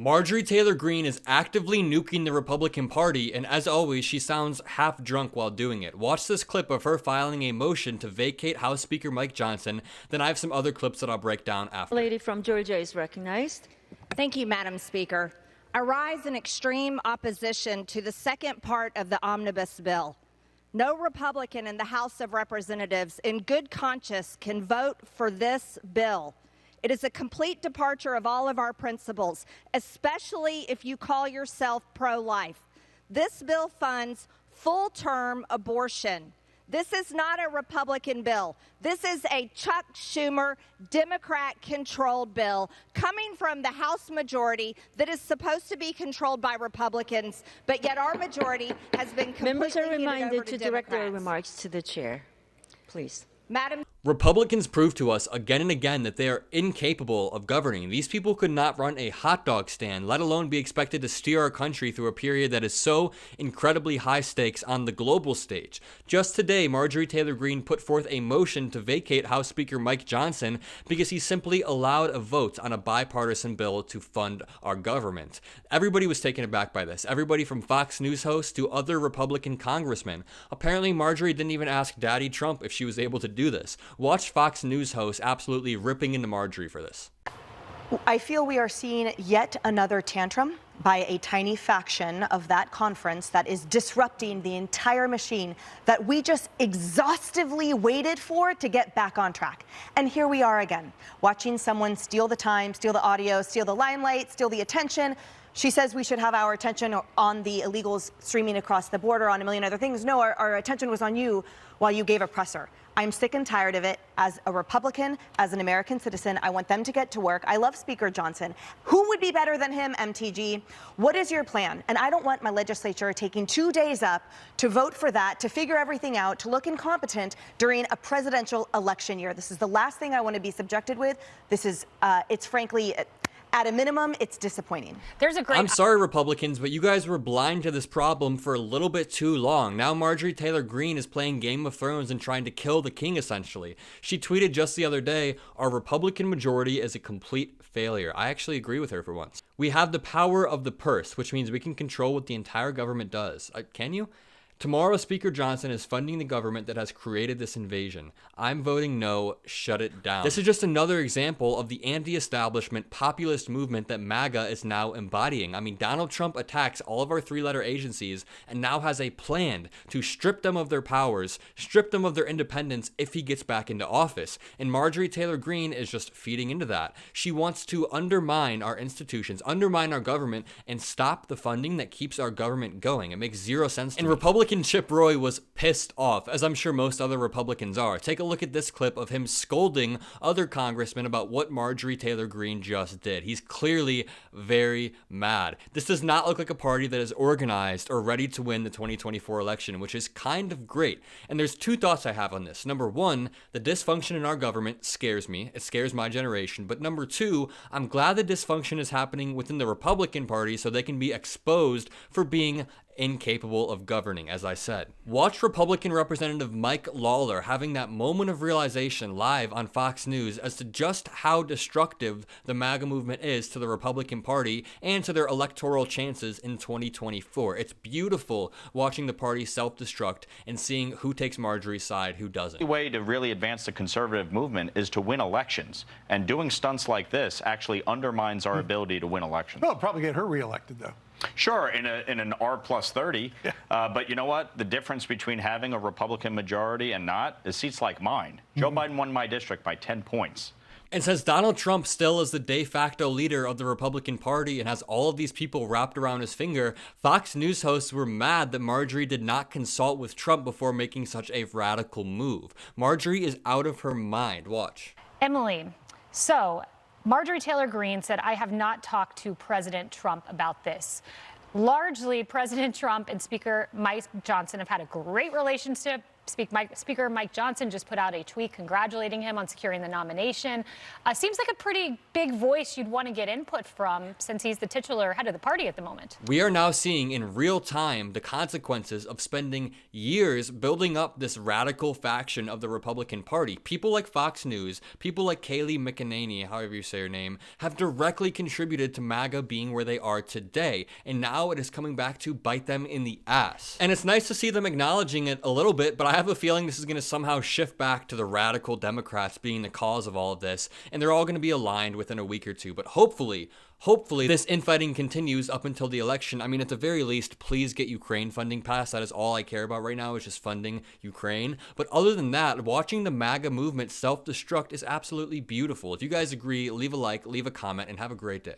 Marjorie Taylor Greene is actively nuking the Republican Party, and as always, she sounds half drunk while doing it. Watch this clip of her filing a motion to vacate House Speaker Mike Johnson. Then I have some other clips that I'll break down after. Lady from Georgia is recognized. Thank you, Madam Speaker. I rise in extreme opposition to the second part of the omnibus bill. No Republican in the House of Representatives in good conscience can vote for this bill. It is a complete departure of all of our principles, especially if you call yourself pro-life. This bill funds full-term abortion. This is not a Republican bill. This is a Chuck Schumer, Democrat-controlled bill coming from the House majority that is supposed to be controlled by Republicans, but yet our majority has been completely Members are reminded to direct their Democrats. remarks to the chair, please. Madam Republicans prove to us again and again that they are incapable of governing. These people could not run a hot dog stand, let alone be expected to steer our country through a period that is so incredibly high stakes on the global stage. Just today, Marjorie Taylor Greene put forth a motion to vacate House Speaker Mike Johnson because he simply allowed a vote on a bipartisan bill to fund our government. Everybody was taken aback by this. Everybody from Fox News hosts to other Republican congressmen. Apparently, Marjorie didn't even ask Daddy Trump if she was able to do this. Watch Fox News hosts absolutely ripping into Marjorie for this. I feel we are seeing yet another tantrum by a tiny faction of that conference that is disrupting the entire machine that we just exhaustively waited for to get back on track. And here we are again, watching someone steal the time, steal the audio, steal the limelight, steal the attention. She says we should have our attention on the illegals streaming across the border, on a million other things. No, our attention was on you while you gave a presser. I'm sick and tired of it. As a Republican, as an American citizen, I want them to get to work. I love Speaker Johnson. Who would be better than him, MTG? What is your plan? And I don't want my legislature taking 2 days up to vote for that, to figure everything out, to look incompetent during a presidential election year. This is the last thing I want to be subjected with. This is, it's frankly, at a minimum, it's disappointing. I'm sorry, Republicans, but you guys were blind to this problem for a little bit too long. Now Marjorie Taylor Greene is playing Game of Thrones and trying to kill the king, essentially. She tweeted just the other day, our Republican majority is a complete failure. I actually agree with her for once. We have the power of the purse, which means we can control what the entire government does. Can you? Tomorrow, Speaker Johnson is funding the government that has created this invasion. I'm voting no, shut it down. This is just another example of the anti-establishment populist movement that MAGA is now embodying. I mean, Donald Trump attacks all of our three-letter agencies and now has a plan to strip them of their powers, strip them of their independence if he gets back into office. And Marjorie Taylor Greene is just feeding into that. She wants to undermine our institutions, undermine our government, and stop the funding that keeps our government going. It makes zero sense to me. Republican Chip Roy was pissed off, as I'm sure most other Republicans are. Take a look at this clip of him scolding other congressmen about what Marjorie Taylor Greene just did. He's clearly very mad. This does not look like a party that is organized or ready to win the 2024 election, which is kind of great. And there's two thoughts I have on this. Number one, the dysfunction in our government scares me. It scares my generation. But number two, I'm glad the dysfunction is happening within the Republican Party so they can be exposed for being incapable of governing, as I said. Watch Republican Representative Mike Lawler having that moment of realization live on Fox News as to just how destructive the MAGA movement is to the Republican Party and to their electoral chances in 2024. It's beautiful watching the party self-destruct and seeing who takes Marjorie's side, who doesn't. The way to really advance the conservative movement is to win elections, and doing stunts like this actually undermines our ability to win elections. Well, it'll probably get her reelected, though. Sure, in an R+30, yeah. But you know what? The difference between having a Republican majority and not is seats like mine. Joe Biden won my district by 10 points. And since Donald Trump still is the de facto leader of the Republican Party and has all of these people wrapped around his finger, Fox News hosts were mad that Marjorie did not consult with Trump before making such a radical move. Marjorie is out of her mind. Watch. Emily, so Marjorie Taylor Greene said, I have not talked to President Trump about this. Largely, President Trump and Speaker Mike Johnson have had a great relationship Speaker Mike Johnson just put out a tweet congratulating him on securing the nomination. Seems like a pretty big voice you'd want to get input from since he's the titular head of the party at the moment. We are now seeing in real time the consequences of spending years building up this radical faction of the Republican Party. People like Fox News, people like Kayleigh McEnany, however you say her name, have directly contributed to MAGA being where they are today. And now it is coming back to bite them in the ass. And it's nice to see them acknowledging it a little bit, but I have a feeling this is going to somehow shift back to the radical Democrats being the cause of all of this, and they're all going to be aligned within a week or two. But hopefully this infighting continues up until the election. I mean, at the very least, please get Ukraine funding passed. That is all I care about right now, is just funding Ukraine. But other than that, watching the MAGA movement self-destruct is absolutely beautiful. If you guys agree, leave a like, leave a comment, and have a great day.